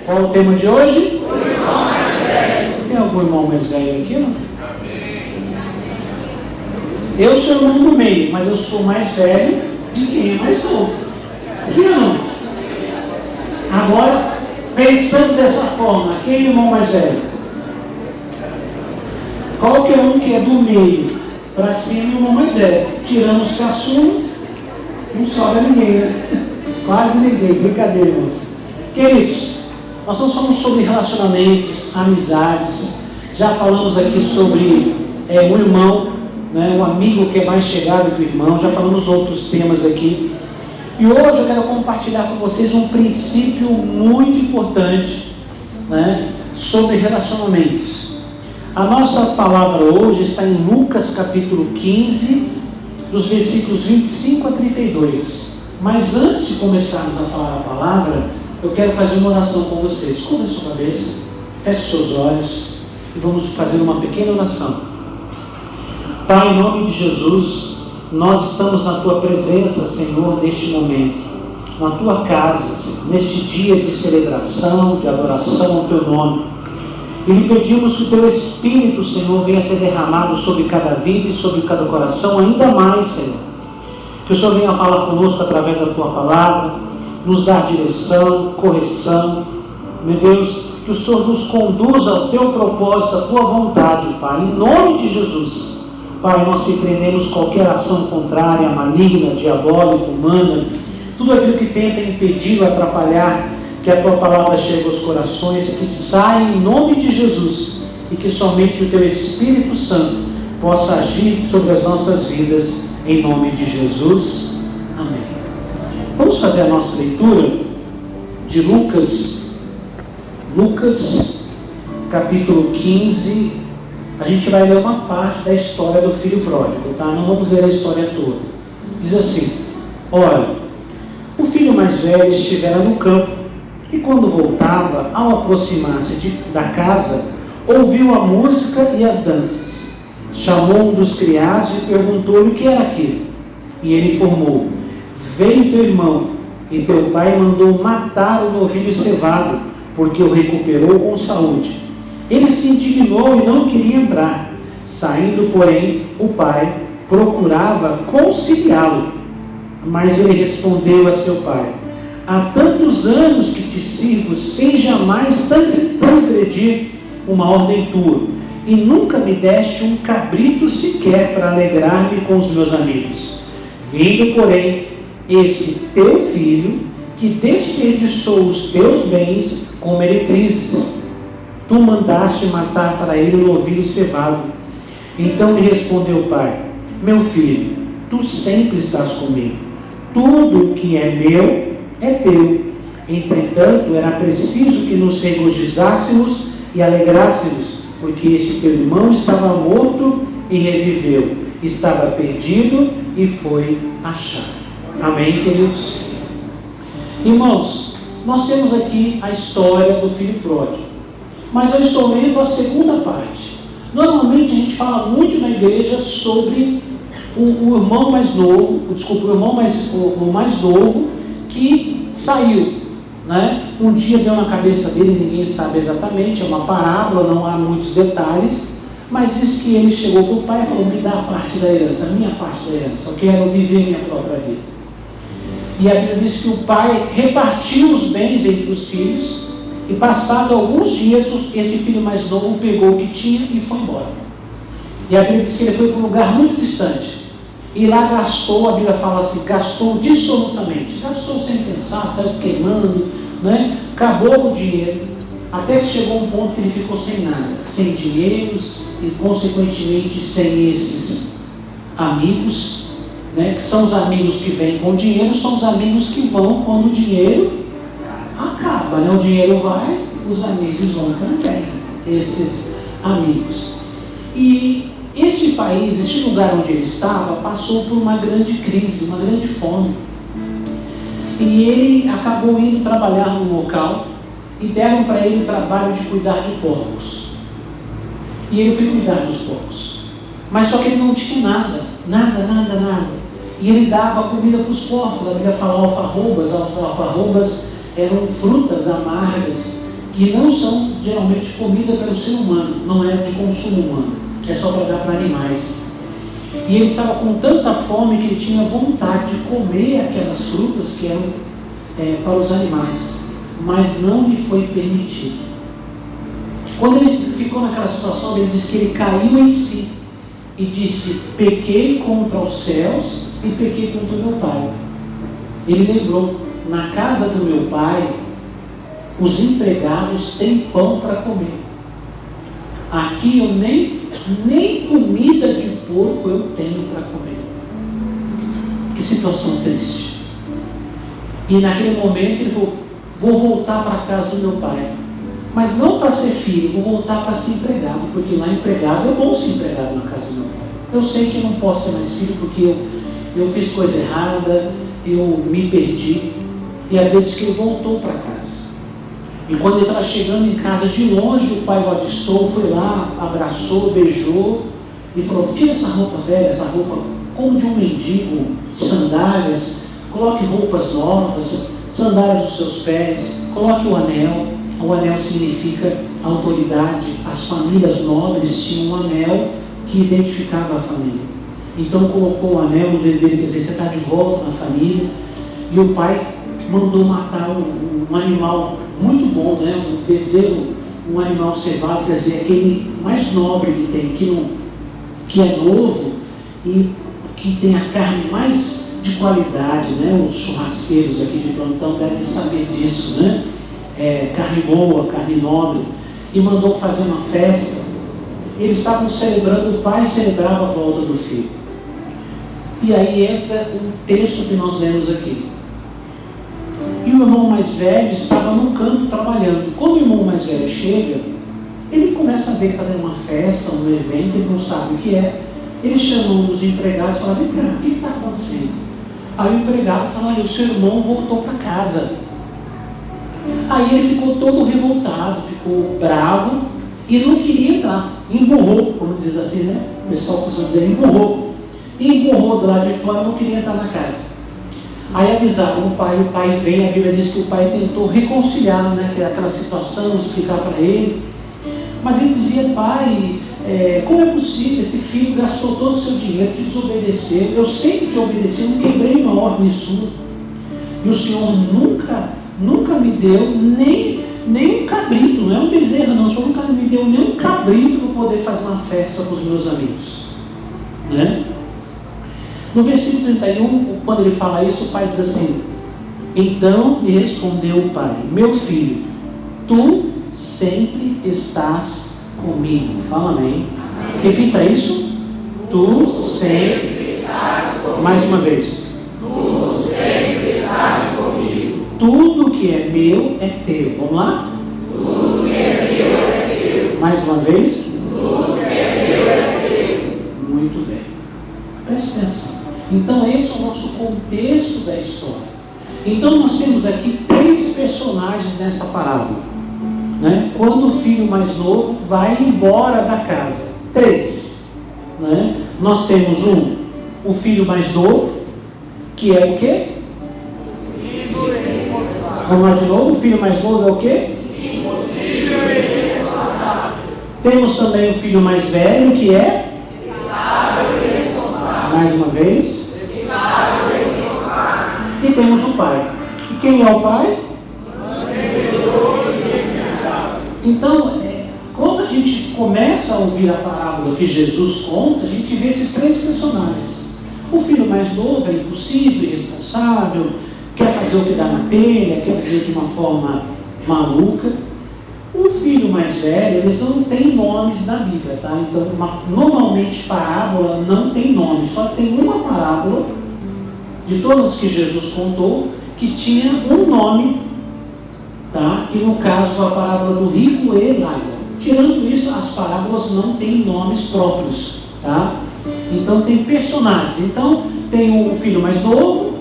Qual o tema de hoje? O irmão mais velho. Tem algum irmão mais velho aqui, não? Eu sou o irmão do meio, mas eu sou mais velho de quem é mais novo. Sim ou não? Agora, pensando dessa forma, quem é o irmão mais velho? Qualquer um que é do meio para cima é o irmão mais velho. Tirando os caçulas, não sobra ninguém, né? Quase ninguém, brincadeira, irmãos. Queridos, nós estamos falando sobre relacionamentos, amizades. Já falamos aqui sobre um irmão, né, um amigo que é mais chegado que o irmão. Já falamos outros temas aqui. E hoje eu quero compartilhar com vocês um princípio muito importante, né, sobre relacionamentos. A nossa palavra hoje está em Lucas capítulo 15, dos versículos 25 a 32. Mas antes de começarmos a falar a palavra, eu quero fazer uma oração com vocês. Curva a sua cabeça, feche seus olhos e vamos fazer uma pequena oração. Pai, em nome de Jesus, nós estamos na Tua presença, Senhor, neste momento, na Tua casa, Senhor, neste dia de celebração, de adoração ao Teu nome. E lhe pedimos que o Teu Espírito, Senhor, venha ser derramado sobre cada vida e sobre cada coração, ainda mais, Senhor. Que o Senhor venha falar conosco através da Tua palavra, nos dar direção, correção. Meu Deus, que o Senhor nos conduza ao Teu propósito, à Tua vontade, Pai, em nome de Jesus. Pai, nós repreendemos qualquer ação contrária, maligna, diabólica, humana, tudo aquilo que tenta impedir ou atrapalhar que a Tua palavra chegue aos corações, que saia em nome de Jesus e que somente o Teu Espírito Santo possa agir sobre as nossas vidas, em nome de Jesus. Amém. Vamos fazer a nossa leitura de Lucas capítulo 15. A gente vai ler uma parte da história do filho pródigo, tá? Não vamos ler a história toda. Diz assim: ora, o filho mais velho estivera no campo, e quando voltava, ao aproximar-se da casa, ouviu a música e as danças. Chamou um dos criados e perguntou-lhe o que era aquilo. E ele informou: veio teu irmão, e teu pai mandou matar o novilho cevado, porque o recuperou com saúde. Ele se indignou e não queria entrar. Saindo, porém, o pai procurava conciliá-lo. Mas ele respondeu a seu pai: há tantos anos que te sirvo, sem jamais transgredir uma ordem tua, e nunca me deste um cabrito sequer para alegrar-me com os meus amigos. Vindo, porém, esse teu filho, que desperdiçou os teus bens com meretrizes, tu mandaste matar para ele o novilho cevado. Então lhe respondeu o pai: meu filho, tu sempre estás comigo, tudo o que é meu é teu. Entretanto, era preciso que nos regozijássemos e alegrássemos, porque este teu irmão estava morto e reviveu, estava perdido e foi achado. Amém, queridos? Irmãos, nós temos aqui a história do filho pródigo, mas eu estou lendo a segunda parte. Normalmente a gente fala muito na igreja sobre o irmão mais novo, o irmão mais novo que saiu, né? Um dia deu na cabeça dele, ninguém sabe exatamente, é uma parábola, não há muitos detalhes, mas diz que ele chegou para o pai e falou: me dá a parte da herança, a minha parte da herança, eu quero viver minha própria vida. E a Bíblia diz que o pai repartiu os bens entre os filhos, e passado alguns dias, esse filho mais novo pegou o que tinha e foi embora. E a Bíblia diz que ele foi para um lugar muito distante, e lá gastou, a Bíblia fala assim, gastou dissolutamente, gastou sem pensar, saiu queimando, né? Acabou com o dinheiro, até que chegou um ponto que ele ficou sem nada, sem dinheiros e consequentemente sem esses amigos, né? Que são os amigos que vêm com o dinheiro, são os amigos que vão quando o dinheiro acaba, né? O dinheiro vai, os amigos vão também, esses amigos. E esse país, esse lugar onde ele estava, passou por uma grande crise, uma grande fome. E ele acabou indo trabalhar num local e deram para ele o trabalho de cuidar de porcos. E ele foi cuidar dos porcos. Mas só que ele não tinha nada. E ele dava comida para os porcos. A Bíblia fala alfarrobas. As alfarrobas eram frutas amargas que não são geralmente comida pelo ser humano, não é de consumo humano, é só para dar para animais. E ele estava com tanta fome que ele tinha vontade de comer aquelas frutas que eram para os animais, mas não lhe foi permitido. Quando ele ficou naquela situação, ele disse que ele caiu em si e disse: pequei contra os céus e pequei contra o meu pai. Ele lembrou: na casa do meu pai, os empregados têm pão para comer. Aqui eu nem comida de porco eu tenho para comer. Que situação triste. E naquele momento ele falou: vou voltar para a casa do meu pai. Mas não para ser filho, vou voltar para ser empregado, porque lá empregado é bom ser empregado na casa do meu pai. Eu sei que eu não posso ser mais filho porque eu fiz coisa errada, eu me perdi. E a Bíblia diz que ele voltou para casa. E quando ele estava chegando em casa, de longe o pai o avistou, foi lá, abraçou, beijou e falou: tira essa roupa velha, essa roupa como de um mendigo, sandálias, coloque roupas novas, sandálias nos seus pés, coloque o anel. O anel significa autoridade. As famílias nobres tinham um anel que identificava a família. Então colocou o anel no dedo dele, quer dizer, você está de volta na família. E o pai mandou matar um animal muito bom, né? Um bezerro, um animal cevado, quer dizer, aquele mais nobre que tem, que é novo e que tem a carne mais de qualidade, né? Os churrasqueiros aqui de plantão devem saber disso, né? Carne boa, carne nobre, e mandou fazer uma festa. Eles estavam celebrando, o pai celebrava a volta do filho. E aí entra um texto que nós lemos aqui. E o irmão mais velho estava no campo trabalhando. Quando o irmão mais velho chega, ele começa a ver que está tendo uma festa, um evento, ele não sabe o que é. Ele chama um dos empregados e fala: vem cá, o que está acontecendo? Aí o empregado fala: olha, o seu irmão voltou para casa. Aí ele ficou todo revoltado, ficou bravo e não queria entrar, emburrou, como diz assim, né? O pessoal costuma dizer, emburrou do lado de fora, não queria entrar na casa. Aí avisaram o pai veio, a Bíblia diz que o pai tentou reconciliar, né, aquela situação, explicar para ele, mas ele dizia: pai, como é possível, esse filho gastou todo o seu dinheiro, te desobedeceu, eu sempre te obedeci, eu não quebrei uma ordem sua, e o Senhor nunca me deu nem um cabrito, não é um bezerro não, o Senhor nunca me deu nem um cabrito para poder fazer uma festa com os meus amigos, né? No versículo 31, quando ele fala isso, o pai diz assim: então lhe respondeu o pai: meu filho, tu sempre estás comigo. Fala amém. Repita isso. Tu sempre estás comigo. Mais uma vez. Tu sempre estás comigo. Tudo que é meu é teu. Vamos lá? Tudo que é meu é teu. Mais uma vez. Tudo que é meu é teu. Muito bem. Preste atenção. Então esse é o nosso contexto da história. Então nós temos aqui 3 personagens nessa parábola, né? Quando o filho mais novo vai embora da casa. 3, né? Nós temos o filho mais novo, que é o quê? Vamos lá de novo. O filho mais novo é o quê? Impossível e irresponsável. Temos também o filho mais velho, que é? Estável e responsável. Mais uma vez. Estável e responsável. E temos o pai. E quem é o pai? Então, quando a gente começa a ouvir a parábola que Jesus conta, a gente vê esses 3 personagens. O filho mais novo é impossível, irresponsável, quer fazer o que dá na telha, quer viver de uma forma maluca. O filho mais velho, eles não têm nomes na Bíblia, tá? Então, normalmente parábola não tem nome, só tem uma parábola de todas que Jesus contou que tinha um nome, tá? Que no caso a parábola do rico e Lázaro. Tirando isso, as parábolas não têm nomes próprios, tá? Então tem personagens. Então tem o filho mais novo,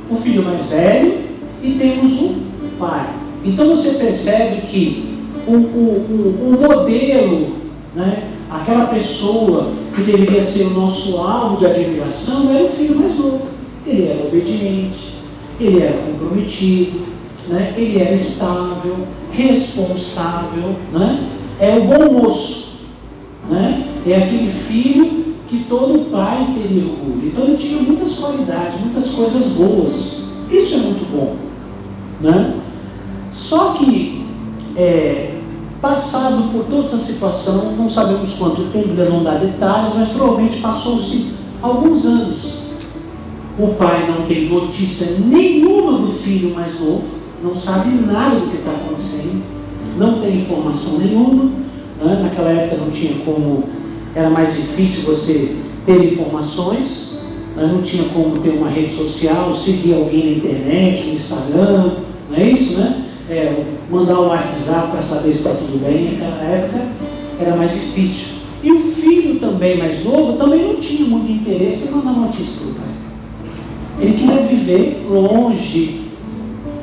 o filho mais velho e temos o pai. Então você percebe que o modelo, né, aquela pessoa que deveria ser o nosso alvo de admiração era o filho mais novo. Ele era obediente, ele era comprometido, né? Ele era estável, responsável, né? É o bom moço, né? É aquele filho que todo pai teria orgulho. Então ele tinha muitas qualidades, muitas coisas boas. Isso é muito bom, né? Só que passado por toda essa situação, não sabemos quanto tempo, ainda não dá detalhes, mas provavelmente passou-se alguns anos. O pai não tem notícia nenhuma do filho mais novo, não sabe nada do que está acontecendo, não tem informação nenhuma, né? Naquela época não tinha como, era mais difícil você ter informações, né? Não tinha como ter uma rede social, seguir alguém na internet, no Instagram, não é isso, né? Mandar um WhatsApp para saber se está tudo bem. Naquela época era mais difícil. E o filho também mais novo também não tinha muito interesse em mandar notícia para o pai. Ele queria viver longe,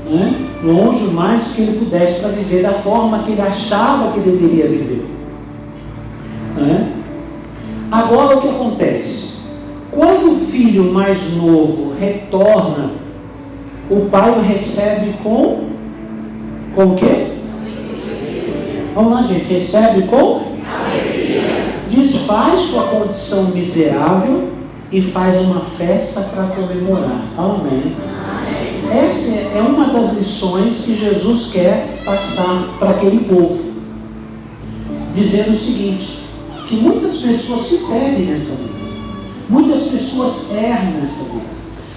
né? Longe o mais que ele pudesse, para viver da forma que ele achava que deveria viver, né? Agora o que acontece? Quando o filho mais novo retorna, o pai o recebe com o quê? Vamos lá, gente. Recebe com desfaz sua condição miserável e faz uma festa para comemorar. Fala amém. Esta é uma das lições que Jesus quer passar para aquele povo, dizendo o seguinte, que muitas pessoas se perdem nessa vida, muitas pessoas erram nessa vida,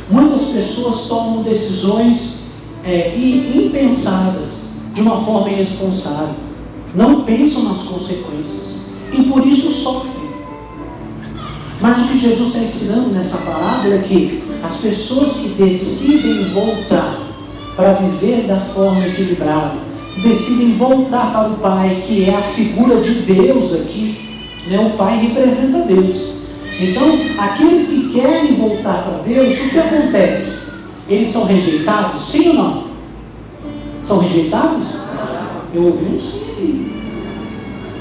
muitas pessoas tomam decisões impensadas, de uma forma irresponsável, não pensam nas consequências e por isso sofrem. Mas o que Jesus está ensinando nessa parábola é que as pessoas que decidem voltar para viver da forma equilibrada, decidem voltar para o Pai, que é a figura de Deus aqui, né? O Pai representa Deus. Então, aqueles que querem voltar para Deus, o que acontece? Eles são rejeitados? Sim ou não? São rejeitados? Eu ouvi um sim.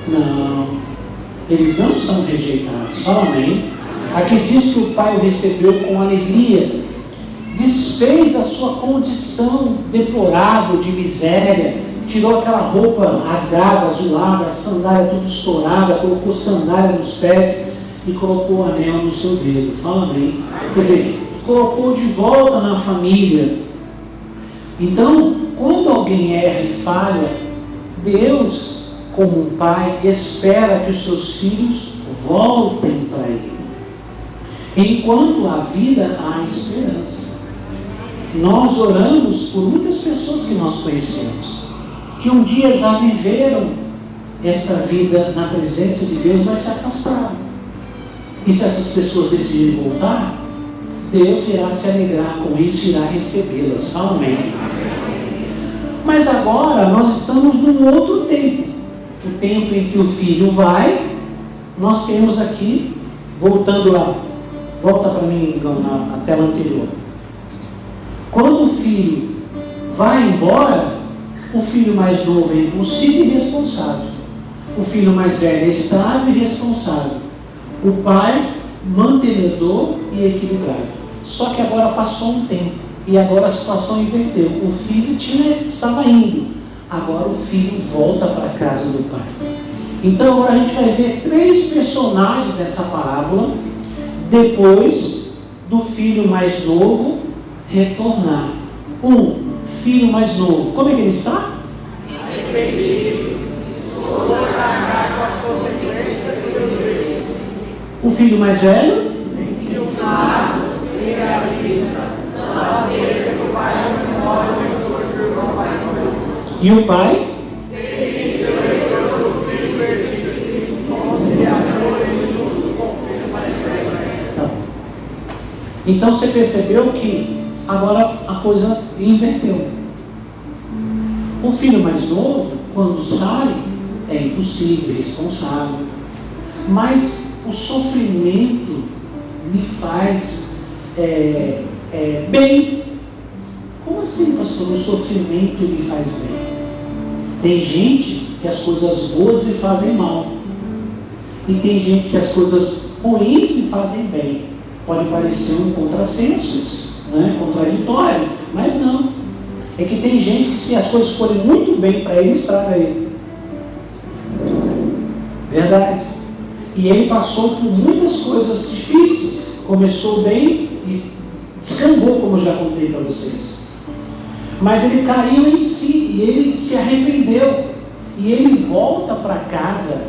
Não, eles não são rejeitados. Fala amém. Aqui diz que o pai o recebeu com alegria, desfez a sua condição deplorável de miséria, tirou aquela roupa rasgada, azulada, a sandália toda estourada, colocou sandália nos pés e colocou o anel no seu dedo. Fala amém. Quer dizer, colocou de volta na família. Então, quando alguém erra e falha, Deus, como um pai, espera que os seus filhos voltem para Ele. Enquanto há vida, há esperança. Nós oramos por muitas pessoas que nós conhecemos, que um dia já viveram esta vida na presença de Deus, mas se afastaram. E se essas pessoas decidirem voltar, Deus irá se alegrar com isso e irá recebê-las. Fala amém. Mas agora nós estamos num outro tempo. O tempo em que o filho vai, nós temos aqui, voltando lá, volta para mim, na tela anterior. Quando o filho vai embora, o filho mais novo é impulsivo e irresponsável. O filho mais velho é estável e responsável. O pai, mantenedor e equilibrado. Só que agora passou um tempo e agora a situação inverteu. O filho estava indo, agora o filho volta para a casa do pai. Então agora a gente vai ver 3 personagens dessa parábola depois do filho mais novo retornar. Filho mais novo, como é que ele está? O filho mais velho? E o pai? Tá. Então você percebeu que agora a coisa inverteu. O filho mais novo, quando sai, é impossível, irresponsável. Mas o sofrimento me faz bem. Como assim, pastor? O sofrimento me faz bem? Tem gente que as coisas boas lhe fazem mal. E tem gente que as coisas ruins lhe fazem bem. Pode parecer um contrassenso, né? Contraditório, mas não. É que tem gente que, se as coisas forem muito bem para ele, estraga ele. Verdade. E ele passou por muitas coisas difíceis. Começou bem e descambou, como eu já contei para vocês. Mas ele caiu em si e ele se arrependeu. E ele volta para casa,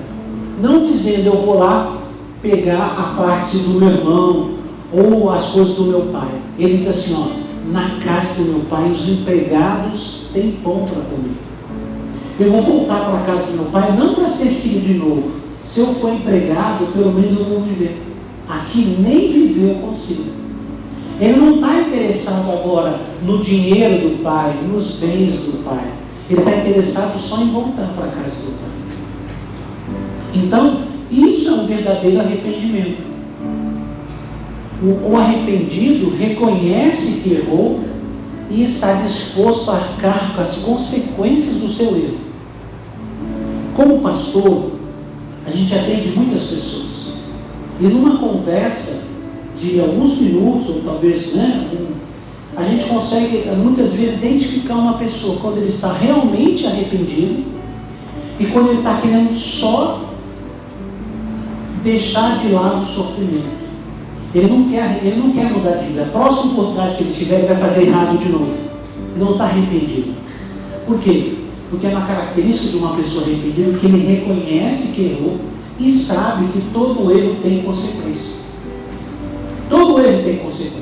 não dizendo: eu vou lá pegar a parte do meu irmão ou as coisas do meu pai. Ele diz assim: ó, na casa do meu pai os empregados têm pão para comer. Eu vou voltar para a casa do meu pai não para ser filho de novo. Se eu for empregado, pelo menos eu vou viver. Aqui nem viver eu consigo. Ele não está interessado agora no dinheiro do pai, nos bens do pai. Ele está interessado só em voltar para a casa do pai. Então, isso é um verdadeiro arrependimento. O arrependido reconhece que errou e está disposto a arcar com as consequências do seu erro. Como pastor, a gente atende muitas pessoas. E numa conversa de alguns minutos, ou talvez, a gente consegue muitas vezes identificar uma pessoa quando ele está realmente arrependido e quando ele está querendo só deixar de lado o sofrimento. Ele não quer mudar de vida. A próxima oportunidade que ele tiver, ele vai fazer errado de novo. Ele não está arrependido. Por quê? Porque é uma característica de uma pessoa arrependida que ele reconhece que errou e sabe que todo erro tem consequência. Todo erro tem consequência.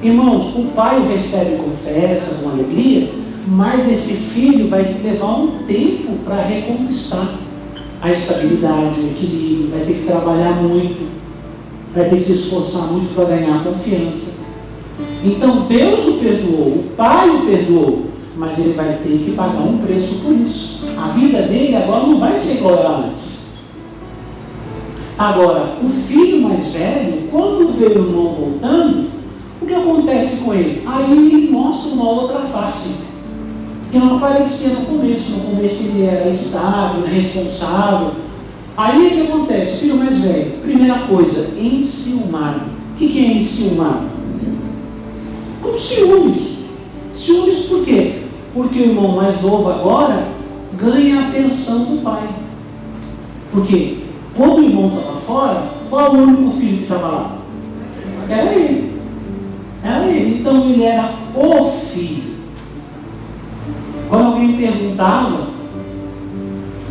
Irmãos, o pai o recebe com festa, com alegria, mas esse filho vai levar um tempo para reconquistar a estabilidade, o equilíbrio, vai ter que trabalhar muito, vai ter que se esforçar muito para ganhar confiança. Então Deus o perdoou, o pai o perdoou, mas ele vai ter que pagar um preço por isso. A vida dele agora não vai ser igual a antes. Agora, o filho mais velho, quando vê o irmão voltando, o que acontece com ele? Aí ele mostra uma outra face, que não aparecia no começo. No começo ele era estável, responsável. Aí o que acontece? O filho mais velho, primeira coisa, enciumado. O que é enciumado? Com ciúmes. Ciúmes por quê? Porque o irmão mais novo agora ganha a atenção do pai. Por quê? Quando o irmão estava fora, qual o único filho que estava lá? Era ele. Era ele. Então ele era o filho. Quando alguém perguntava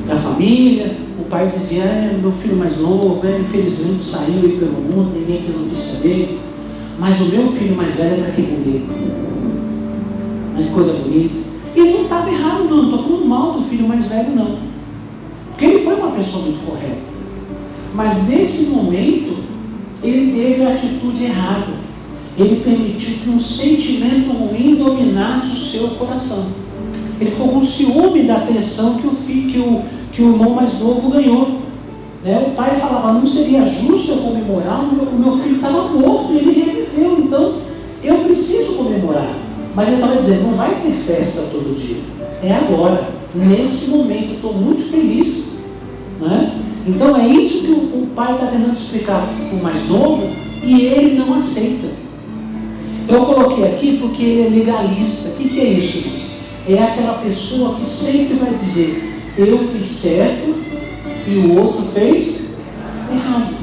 da família, o pai dizia: meu filho mais novo, infelizmente saiu aí pelo mundo, ninguém tem notícia dele, mas o meu filho mais velho está aqui comigo. Que coisa bonita. Ele não estava errado não estou falando mal do filho mais velho não, porque ele foi uma pessoa muito correta. Mas nesse momento, ele teve a atitude errada. Ele permitiu que um sentimento ruim dominasse o seu coração. Ele ficou com ciúme da atenção que o irmão mais novo ganhou. O pai falava: não seria justo eu comemorar, o meu filho estava morto e ele reviveu, então eu preciso comemorar. Mas ele estava dizendo: não vai ter festa todo dia, é agora, nesse momento, eu estou muito feliz. Então é isso que o pai está tentando explicar para o mais novo e ele não aceita. Eu coloquei aqui porque ele é legalista. O que é isso, irmãos? É aquela pessoa que sempre vai dizer: eu fiz certo e o outro fez errado.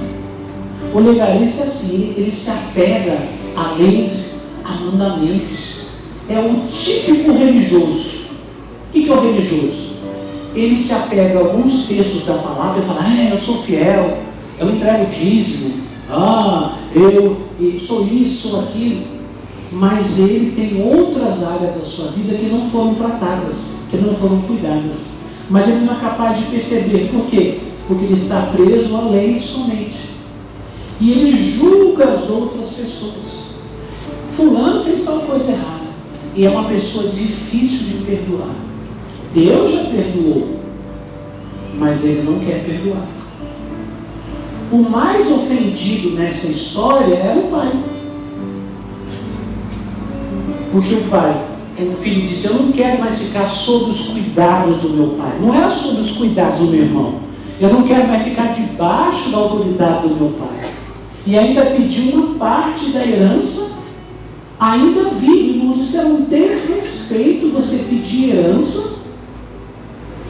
O legalista é assim, ele se apega a leis, a mandamentos. É o típico religioso. O que é o religioso? Ele se apega a alguns textos da palavra e fala: eu sou fiel, eu entrego o dízimo, eu sou isso, sou aquilo. Mas ele tem outras áreas da sua vida que não foram tratadas, que não foram cuidadas. Mas ele não é capaz de perceber. Por quê? Porque ele está preso à lei somente. E ele julga as outras pessoas. Fulano fez tal coisa errada. E é uma pessoa difícil de perdoar. Deus já perdoou, mas ele não quer perdoar. O mais ofendido nessa história era o pai. Porque o filho disse: eu não quero mais ficar sob os cuidados do meu pai. Não era sob os cuidados do meu irmão. Eu não quero mais ficar debaixo da autoridade do meu pai. E ainda pediu uma parte da herança, ainda vivo, irmãos. Isso é um desrespeito. respeito você pedir herança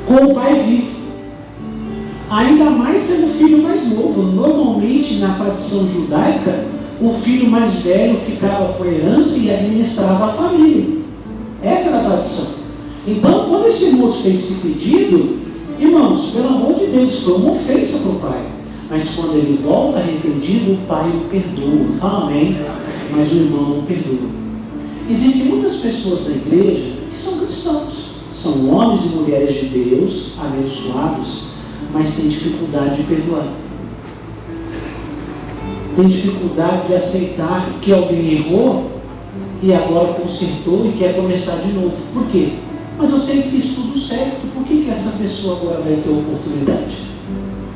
com o pai vivo. Ainda mais sendo o filho mais novo. Normalmente, na tradição judaica, o filho mais velho ficava com a herança e administrava a família. Essa era a tradição. Então, quando esse moço fez esse pedido, irmãos, pelo amor de Deus, foi uma ofensa para o pai. Mas quando ele volta arrependido, o pai o perdoa. Fala amém. Mas o irmão não perdoa. Existem muitas pessoas na igreja que são cristãos. São homens e mulheres de Deus, abençoados, mas têm dificuldade de perdoar. Tem dificuldade de aceitar que alguém errou e agora consertou e quer começar de novo. Por quê? Mas eu sempre fiz tudo certo. Por que essa pessoa agora vai ter oportunidade?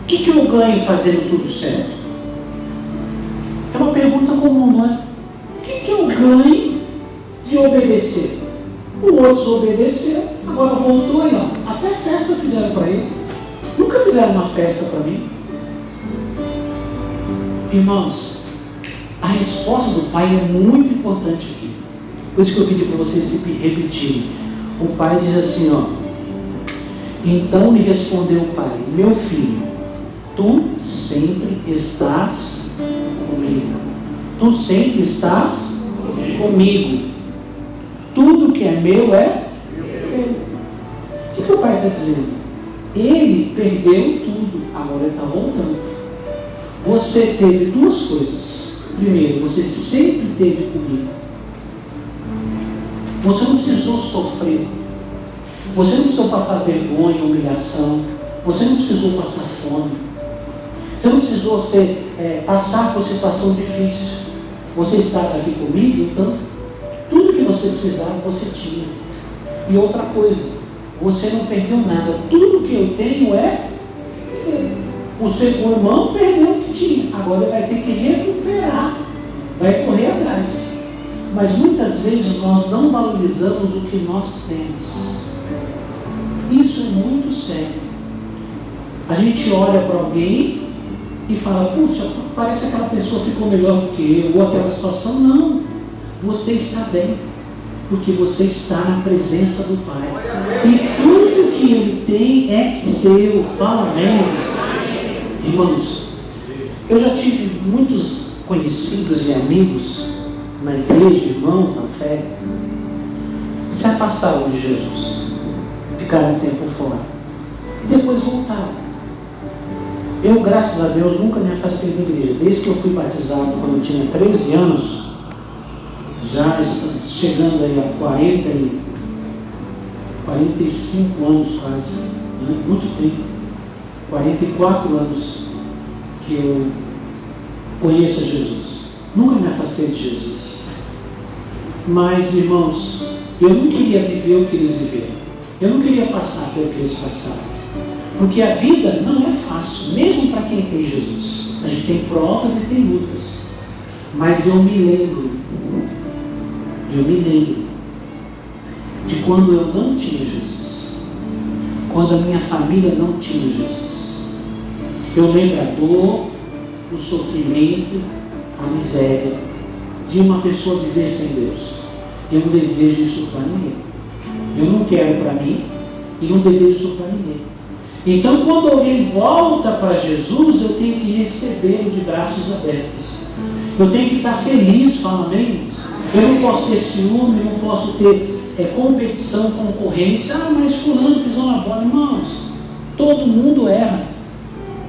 O que eu ganho fazendo tudo certo? É uma pergunta comum, não é? O que eu ganho de obedecer? O outro obedeceu, agora voltou aí, ó. Até festa fizeram para ele. Nunca fizeram uma festa para mim. Irmãos, a resposta do pai é muito importante aqui. Por isso que eu pedi para vocês repetirem. O pai diz assim, ó. Então lhe respondeu o pai: meu filho, tu sempre estás comigo. Tu sempre estás comigo. Tudo que é meu é meu. O que o pai está dizendo? Ele perdeu tudo, agora ele está voltando. Você teve duas coisas. Primeiro, você sempre teve comigo. Você não precisou sofrer. Você não precisou passar vergonha, humilhação. Você não precisou passar fome. Você não precisou passar por situação difícil. Você estava aqui comigo, então tudo que você precisava você tinha. E outra coisa, você não perdeu nada. Tudo que eu tenho é seu. O seu irmão perdeu o que tinha. Agora vai ter que recuperar. Vai correr atrás. Mas muitas vezes nós não valorizamos o que nós temos. Isso é muito sério. A gente olha para alguém e fala: puxa, parece que aquela pessoa ficou melhor do que eu, ou aquela situação. Não. Você está bem. Porque você está na presença do Pai. E tudo que Ele tem é seu. Fala amém. Irmãos, eu já tive muitos conhecidos e amigos na igreja, irmãos na fé, que se afastaram de Jesus, ficaram um tempo fora e depois voltaram. Eu, graças a Deus, nunca me afastei da igreja. Desde que eu fui batizado quando eu tinha 13 anos, já chegando aí a 45 anos quase, né? Muito tempo. 44 anos que eu conheço a Jesus. Nunca me afastei de Jesus. Mas, irmãos, eu não queria viver o que eles viveram. Eu não queria passar pelo que eles passaram. Porque a vida não é fácil, mesmo para quem tem Jesus. A gente tem provas e tem lutas. Mas eu me lembro de quando eu não tinha Jesus. Quando a minha família não tinha Jesus. Eu lembro a dor, o sofrimento, a miséria de uma pessoa viver sem Deus. Eu não desejo isso para ninguém. Eu não quero para mim e não desejo isso para ninguém. Então, quando alguém volta para Jesus, eu tenho que recebê-lo de braços abertos. Eu tenho que estar feliz, fala amém? Eu não posso ter ciúme, não posso ter competição, concorrência. Ah, mas fulano pisou na bola. Irmãos, todo mundo erra.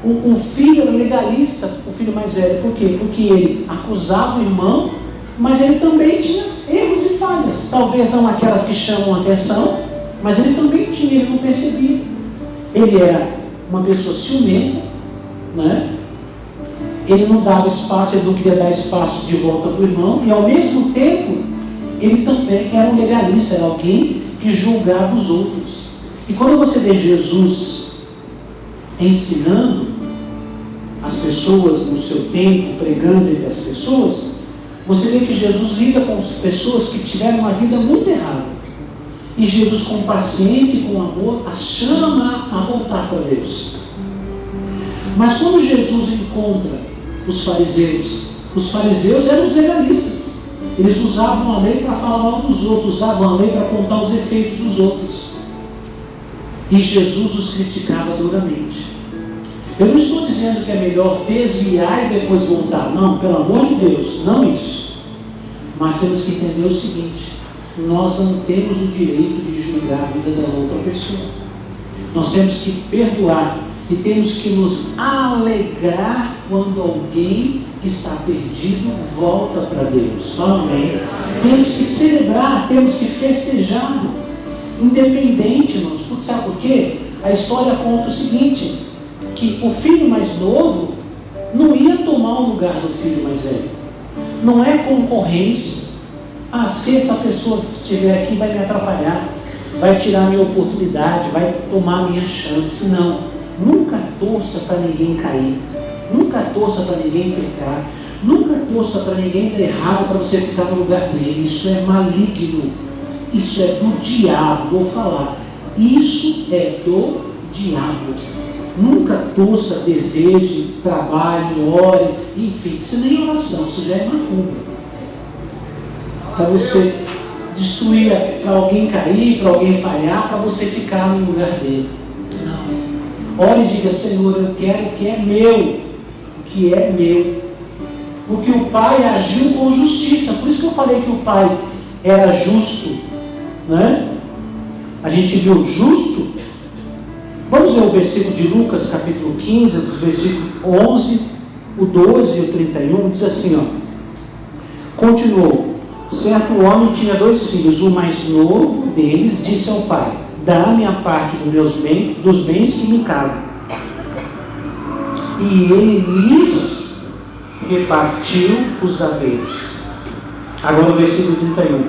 O filho era legalista, o filho mais velho. Por quê? Porque ele acusava o irmão, mas ele também tinha erros e falhas. Talvez não aquelas que chamam a atenção, mas ele também tinha, ele não percebia. Ele era uma pessoa ciumenta, né? Ele não dava espaço, ele não queria dar espaço de volta para o irmão, e ao mesmo tempo, ele também era um legalista, era alguém que julgava os outros. E quando você vê Jesus ensinando as pessoas no seu tempo, pregando entre as pessoas, você vê que Jesus lida com pessoas que tiveram uma vida muito errada. E Jesus, com paciência e com amor, a chama a voltar para Deus. Mas quando Jesus encontra os fariseus eram os legalistas. Eles usavam a lei para falar mal dos outros, usavam a lei para apontar os efeitos dos outros. E Jesus os criticava duramente. Eu não estou dizendo que é melhor desviar e depois voltar. Não, pelo amor de Deus, não isso. Mas temos que entender o seguinte: nós não temos o direito de julgar a vida da outra pessoa. Nós temos que perdoar e temos que nos alegrar quando alguém que está perdido volta para Deus. Amém. Temos que celebrar, temos que festejar, independente, irmãos. Porque sabe por quê? A história conta o seguinte: que o filho mais novo não ia tomar o lugar do filho mais velho. Não é concorrência. Se essa pessoa estiver aqui vai me atrapalhar, vai tirar minha oportunidade, vai tomar minha chance. Não. Nunca torça para ninguém cair. Nunca torça para ninguém pecar. Nunca torça para ninguém dar errado para você ficar no lugar dele. Isso é maligno. Isso é do diabo. Vou falar. Isso é do diabo. Nunca torça, deseje, trabalhe, ore, enfim, isso nem oração, isso já é macumba. Para você destruir, para alguém cair, para alguém falhar, para você ficar no lugar dele. Não. Ore e diga: Senhor, eu quero o que é meu, o que é meu. Porque o Pai agiu com justiça. Por isso que eu falei que o Pai era justo, né? A gente viu justo. Vamos ver o versículo de Lucas, capítulo 15, dos versículos 11, o 12 e o 31, diz assim, Continuou: certo homem tinha 2 filhos, o mais novo deles disse ao pai: dá-me a parte dos bens que me cabem. E ele lhes repartiu os haveres. Agora o versículo 31.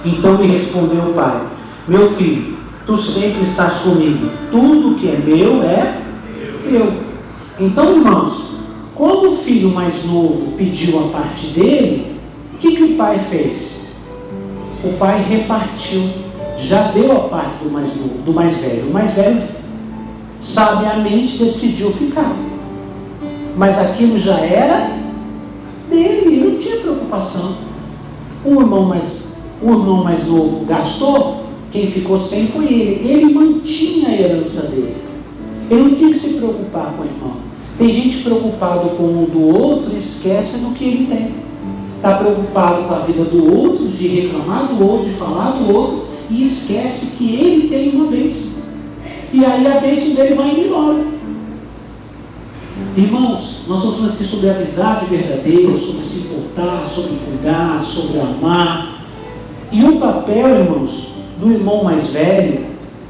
Então me respondeu o pai: meu filho, tu sempre estás comigo, tudo que é meu é teu. Então, irmãos, quando o filho mais novo pediu a parte dele, o que o pai fez? O pai repartiu, já deu a parte do mais novo, do mais velho. O mais velho sabiamente decidiu ficar, mas aquilo já era dele, ele não tinha preocupação. O irmão mais novo gastou, quem ficou sem foi ele mantinha a herança dele, ele não tinha que se preocupar com o irmão. Tem gente preocupada com o do outro e esquece do que ele tem, está preocupado com a vida do outro, de reclamar do outro, de falar do outro, e esquece que ele tem uma bênção, e aí a bênção dele vai indo embora. Irmãos, nós estamos falando aqui sobre a amizade verdadeira, sobre se importar, sobre cuidar, sobre amar. E o papel, irmãos, do irmão mais velho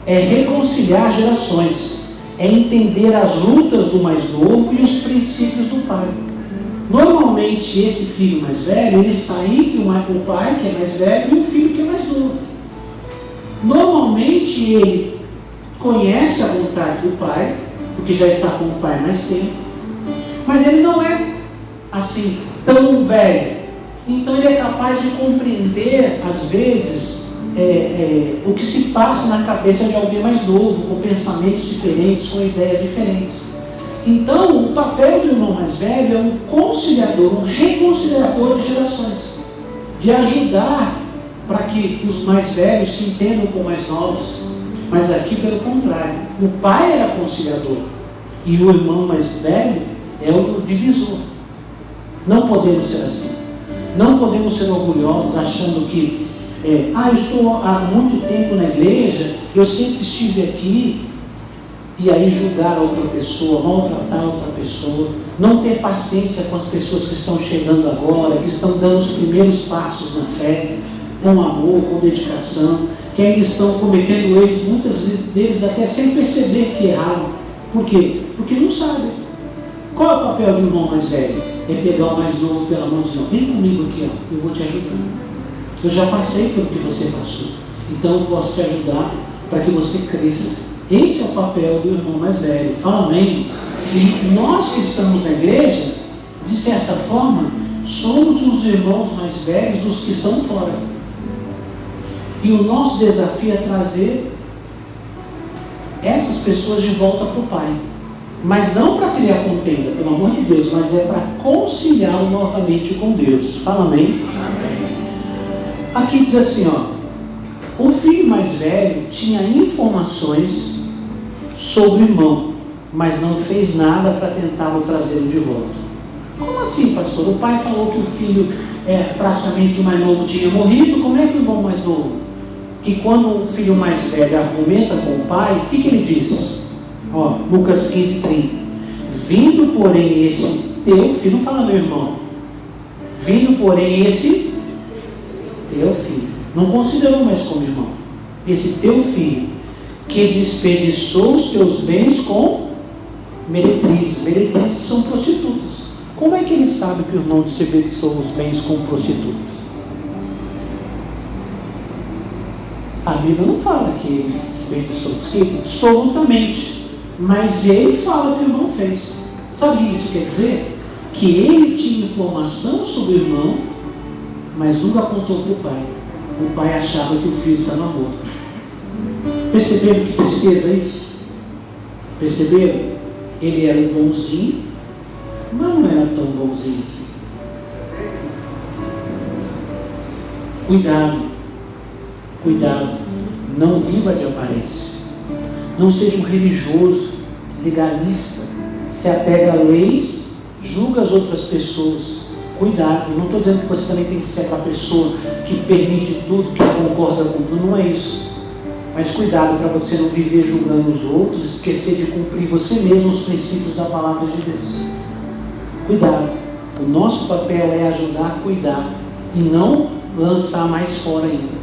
é reconciliar gerações, é entender as lutas do mais novo e os princípios do pai. Normalmente esse filho mais velho, ele está entre o pai que é mais velho e o filho que é mais novo. Normalmente ele conhece a vontade do pai, porque já está com o pai mais tempo, mas ele não é assim tão velho. Então ele é capaz de compreender às vezes o que se passa na cabeça de alguém mais novo, com pensamentos diferentes, com ideias diferentes. Então o papel do irmão mais velho é um conciliador, um reconciliador de gerações, de ajudar para que os mais velhos se entendam com os mais novos. Mas aqui pelo contrário, o pai era conciliador e o irmão mais velho é o divisor. Não podemos ser assim. Não podemos ser orgulhosos achando que eu estou há muito tempo na igreja, eu sempre estive aqui, e aí julgar a outra pessoa, maltratar a outra pessoa, não ter paciência com as pessoas que estão chegando agora, que estão dando os primeiros passos na fé, com amor, com dedicação, que ainda estão cometendo erros, muitas deles até sem perceber que erraram. Por quê? Porque não sabem. Qual é o papel do irmão mais velho? É pegar o mais novo pela mãozinha: vem comigo aqui, eu vou te ajudar. Eu já passei pelo que você passou, então eu posso te ajudar para que você cresça. Esse é o papel do irmão mais velho. Amém? E nós que estamos na igreja, de certa forma, somos os irmãos mais velhos dos que estão fora. E o nosso desafio é trazer essas pessoas de volta para o Pai. Mas não para criar contenda, pelo amor de Deus, mas é para conciliá-lo novamente com Deus. Fala amém? Amém. Aqui diz assim, o filho mais velho tinha informações sobre o irmão, mas não fez nada para tentá-lo trazê-lo de volta. Como assim, pastor? O pai falou que o filho, praticamente o mais novo, tinha morrido. Como é que o irmão mais novo? E quando o filho mais velho argumenta com o pai, o que ele diz? Lucas 15:30. Vindo, porém, esse teu filho, não fala meu irmão, vindo, porém, esse teu filho, não considerou mais como irmão, esse teu filho, que desperdiçou os teus bens com meretrizes. Meretrizes são prostitutas. Como é que ele sabe que o irmão desperdiçou os bens com prostitutas? A Bíblia não fala que ele desperdiçou, diz que absolutamente, mas ele fala que o irmão fez. Sabe o que isso quer dizer? Que ele tinha informação sobre o irmão, mas nunca contou para o pai. O pai achava que o filho estava morto. Perceberam que tristeza é isso? Perceberam? Ele era bonzinho, mas não era tão bonzinho assim. Cuidado, não viva de aparência. Não seja um religioso, legalista, se apega a leis, julga as outras pessoas. Cuidado, não estou dizendo que você também tem que ser aquela pessoa que permite tudo, que concorda com tudo, não é isso. Mas cuidado para você não viver julgando os outros, esquecer de cumprir você mesmo os princípios da palavra de Deus. Cuidado, o nosso papel é ajudar a cuidar e não lançar mais fora ainda.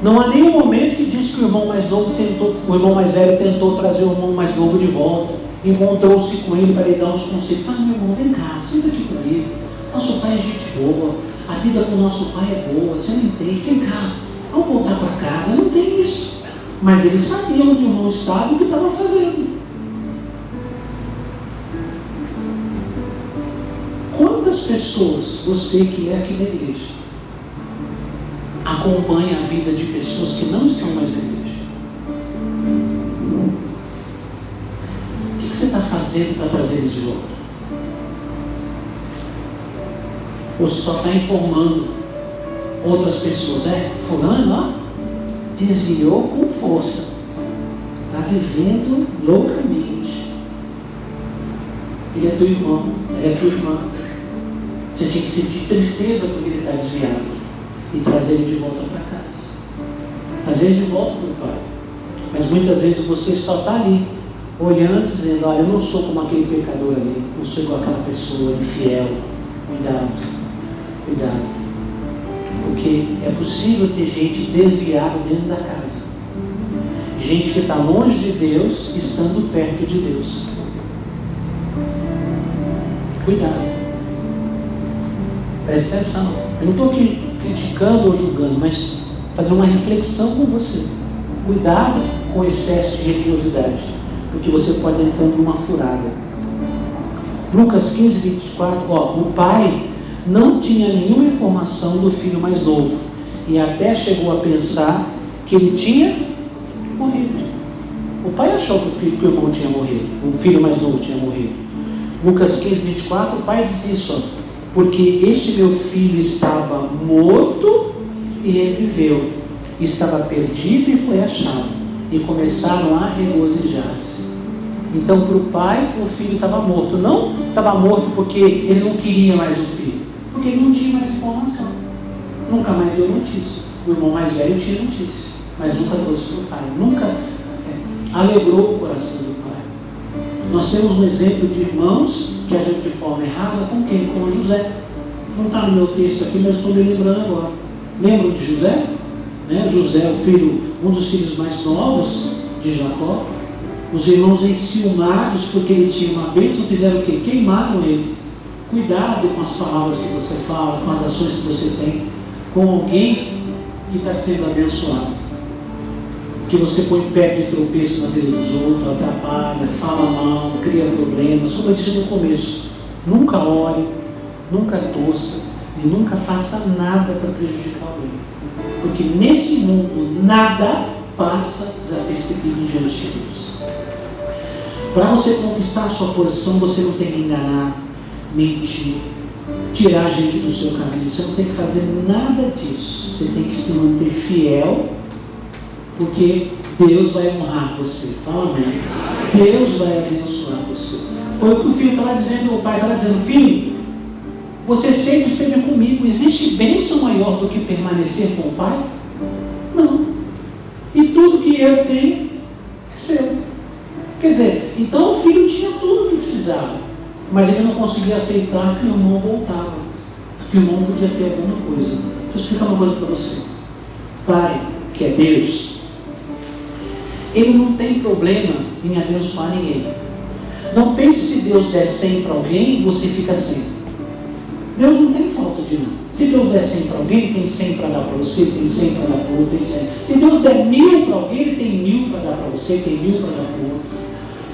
Não há nenhum momento que diz que o irmão mais velho tentou trazer o irmão mais novo de volta, encontrou-se com ele para lhe dar uns conselhos. Meu irmão, vem cá, senta aqui comigo. Nosso pai é gente boa, a vida com o nosso pai é boa, você não entende, vem cá, vamos voltar para casa. Não tem isso. Mas ele sabia onde o irmão estava e o que estava fazendo. Quantas pessoas você que é aqui na igreja acompanha a vida de pessoas que não estão mais na igreja? O que você está fazendo para trazer eles de volta? Ou você só está informando outras pessoas? Fulano, desviou com força, está vivendo loucamente. Ele é teu irmão, ela é tua irmã. Você tinha que sentir tristeza porque ele está desviado e trazer ele de volta para casa, trazer ele de volta para o pai. Mas muitas vezes você só está ali olhando, dizendo: olha, eu não sou como aquele pecador ali, não sou igual aquela pessoa infiel. Cuidado, porque é possível ter gente desviada dentro da casa, gente que está longe de Deus estando perto de Deus. Cuidado, preste atenção. Eu não estou aqui criticando ou julgando, mas fazendo uma reflexão com você. Cuidado com o excesso de religiosidade, porque você pode entrar numa furada. Lucas 15:24, o pai não tinha nenhuma informação do filho mais novo e até chegou a pensar que ele tinha morrido. O pai achou que o irmão tinha morrido, o filho mais novo tinha morrido. Lucas 15:24, o pai diz isso: porque este meu filho estava morto e reviveu, estava perdido e foi achado, e começaram a regozijar-se. Então, para o pai, o filho estava morto. Não estava morto porque ele não queria mais o filho, porque ele não tinha mais informação, nunca mais deu notícia. O irmão mais velho tinha notícia, mas nunca trouxe para o pai, nunca alegrou o coração do pai. Nós temos um exemplo de irmãos que agiram de forma errada com quem? Com José. Não está no meu texto aqui, mas estou me lembrando agora. Lembram de José? José, um dos filhos mais novos de Jacó. Os irmãos enciumados porque ele tinha uma bênção, fizeram o quê? Queimaram ele. Cuidado com as palavras que você fala, com as ações que você tem, com alguém que está sendo abençoado. Que você põe pé de tropeço na vida dos outros, atrapalha, fala mal, cria problemas. Como eu disse no começo, nunca ore, nunca torça e nunca faça nada para prejudicar alguém. Porque nesse mundo nada passa desapercebido diante de Deus. Para você conquistar a sua posição, você não tem que enganar, mentir, tirar a gente do seu caminho. Você não tem que fazer nada disso. Você tem que se manter fiel, porque Deus vai honrar você. Fala amém. Deus vai abençoar você. Foi o que o filho estava dizendo, o pai estava dizendo: filho, você sempre esteve comigo. Existe bênção maior do que permanecer com o pai? Não. E tudo que eu tenho é seu. Quer dizer, então o filho tinha tudo o que precisava, mas ele não conseguia aceitar que o irmão voltava, que o irmão podia ter alguma coisa. Deixa eu explicar uma coisa para você. Pai, que é Deus, Ele não tem problema em abençoar ninguém. Não pense se Deus der 100 para alguém, você fica 100. Deus não tem falta de nada. Se Deus der 100 para alguém, Ele tem 100 para dar para você, Ele tem 100 para dar para o outro, tem 100. Se Deus der 1000 para alguém, Ele tem 1000 para dar para você, tem 1000 para dar para o outro.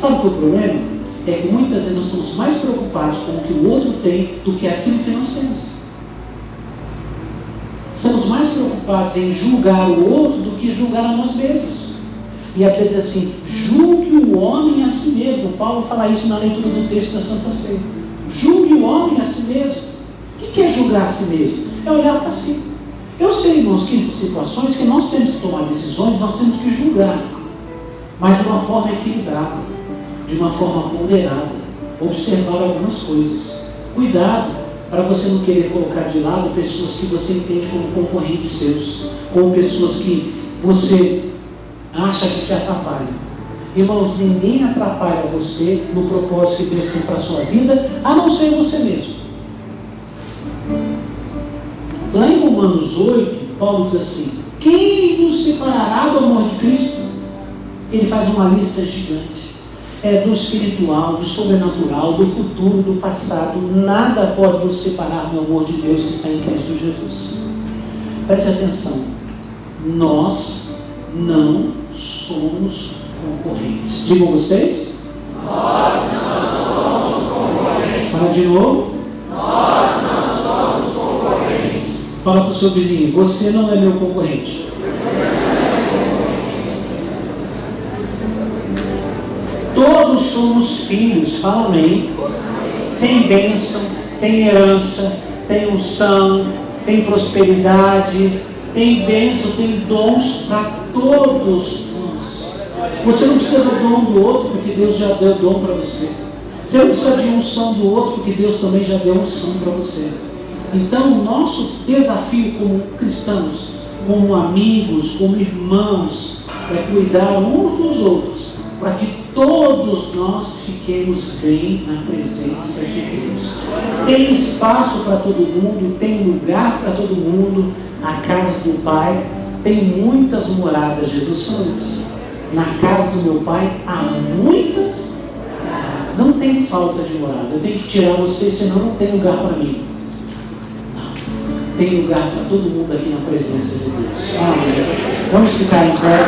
Sabe qual é o problema? É que muitas vezes nós somos mais preocupados com o que o outro tem do que aquilo que nós temos. Somos mais preocupados em julgar o outro do que julgar a nós mesmos. E a Bíblia diz assim: julgue o homem a si mesmo. Paulo fala isso na leitura do texto da Santa Ceia. Julgue o homem a si mesmo. O que é julgar a si mesmo? É olhar para si. Eu sei, irmãos, que existem situações que nós temos que tomar decisões, nós temos que julgar, mas de uma forma equilibrada, de uma forma ponderada, observar algumas coisas. Cuidado para você não querer colocar de lado pessoas que você entende como concorrentes seus, como pessoas que você acha que te atrapalham. Irmãos, ninguém atrapalha você no propósito que Deus tem para a sua vida, a não ser você mesmo. Lá em Romanos 8, Paulo diz assim: quem nos separará do amor de Cristo? Ele faz uma lista gigante. Do espiritual, do sobrenatural, do futuro, do passado. Nada pode nos separar do amor de Deus que está em Cristo Jesus. Preste atenção. Nós não somos concorrentes. Digam vocês. Nós não somos concorrentes. Fala de novo. Nós não somos concorrentes. Fala para o seu vizinho: você não é meu concorrente. Todos somos filhos, fala amém. Tem bênção, tem herança, tem unção, tem prosperidade, tem bênção, tem dons para todos nós. Você não precisa do dom do outro, porque Deus já deu dom para você. Você não precisa de unção do outro, porque Deus também já deu unção para você. Então, o nosso desafio como cristãos, como amigos, como irmãos, é cuidar uns dos outros, para que todos nós fiquemos bem na presença de Deus. Tem espaço para todo mundo, tem lugar para todo mundo. A casa do Pai tem muitas moradas. Jesus falou isso. Na casa do meu Pai há muitas moradas. Não tem falta de morada. Eu tenho que tirar você, senão não tem lugar para mim. Não. Tem lugar para todo mundo aqui na presença de Deus. Amém. Vamos ficar em pé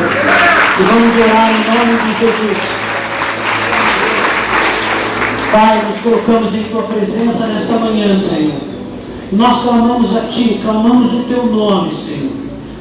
e vamos orar em nome de Jesus. Pai, nos colocamos em Tua presença nesta manhã, Senhor. Nós clamamos a Ti, clamamos o Teu nome, Senhor.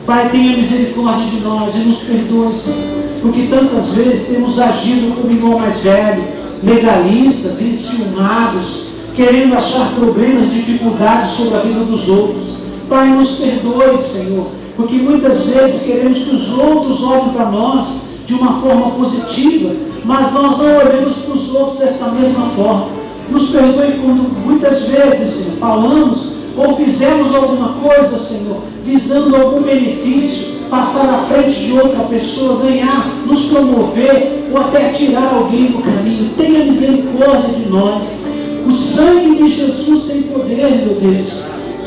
Pai, tenha misericórdia de nós e nos perdoe, Senhor, porque tantas vezes temos agido como irmão mais velho, legalistas, enciumados, querendo achar problemas, dificuldades sobre a vida dos outros. Pai, nos perdoe, Senhor, porque muitas vezes queremos que os outros olhem para nós de uma forma positiva, mas nós não olhamos para os outros desta mesma forma. Nos perdoe quando muitas vezes, Senhor, falamos ou fizemos alguma coisa, Senhor, visando algum benefício, passar à frente de outra pessoa, ganhar, nos promover ou até tirar alguém do caminho. Tenha misericórdia de nós. O sangue de Jesus tem poder, meu Deus.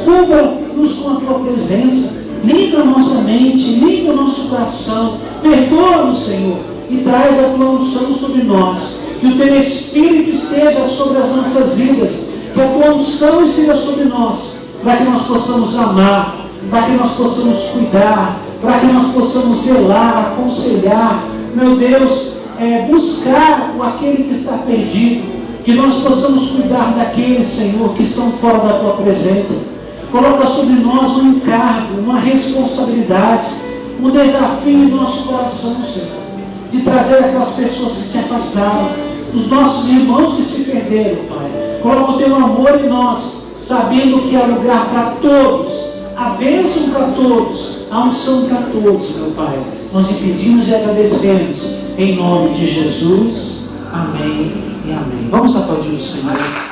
Cubra-nos com a Tua presença. Limpa a nossa mente, limpa o nosso coração. Perdoa-nos, Senhor, e traz a Tua unção sobre nós. Que o Teu Espírito esteja sobre as nossas vidas. Que a Tua unção esteja sobre nós, para que nós possamos amar, para que nós possamos cuidar, para que nós possamos zelar, aconselhar, meu Deus, buscar aquele que está perdido, que nós possamos cuidar daqueles, Senhor, que estão fora da Tua presença. Coloca sobre nós um encargo, uma responsabilidade, um desafio do nosso coração, Senhor, de trazer aquelas pessoas que se afastaram, os nossos irmãos que se perderam, Pai. Coloca o Teu amor em nós, sabendo que há lugar para todos, a bênção para todos, a unção para todos, meu Pai. Nós lhe pedimos e agradecemos, em nome de Jesus. Amém e amém. Vamos aplaudir o Senhor.